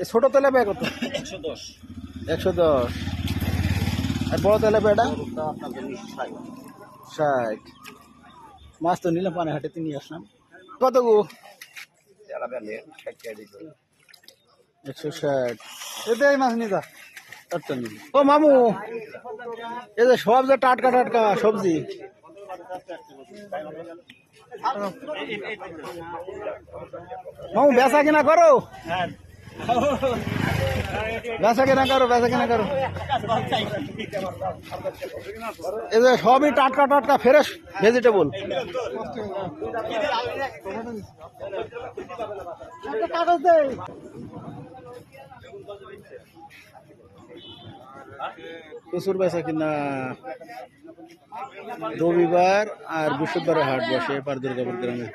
এই ছোট তেলাপিয়া কত? 110। 110। আর বড় তেলাপিয়াটা বড়টা আপনার জন্য 60। 60। মাছ তো নিলাম পানি হাটেতে নিয়ে আসলাম। কত গো? তেলাপিয়া নেন 60 টাকা দিতে। 160। এতে এই মাছ নিয়ে যা। টাটকা নিবি। ও মামু, এই যে সব যে টাটকা টাটকা সবজি, মামু বেচা কিনা করো? বেচা কিনা করো, বেচা কিনা করো। এই যে সবই টাটকা টাটকা ফ্রেশ ভেজিটেবল। প্রচুর বেচা কিনা। রবিবার আর বৃহস্পতিবারে হাট বসে পার দুর্গাপুর গ্রামে।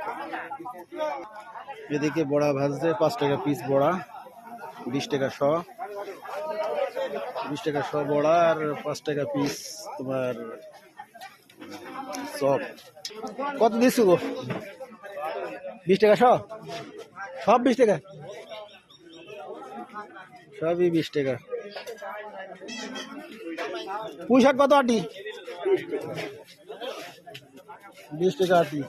এদিকে বড়া ভাজছে 5 টাকা পিস বড়া, 20 টাকা শ। 20 টাকা শ বড়া আর 5 টাকা পিস তোমার চপ। কত দিচ্ছ গো? 20 টাকা শ? সব 20 টাকা? সবই 20 টাকা। পুঁই শাক কত আটি? 20 টাকা আটি।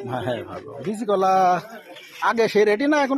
হ্যাঁ হ্যাঁ ভালো। বিচি কলা আগে সেই রেটই না এখন?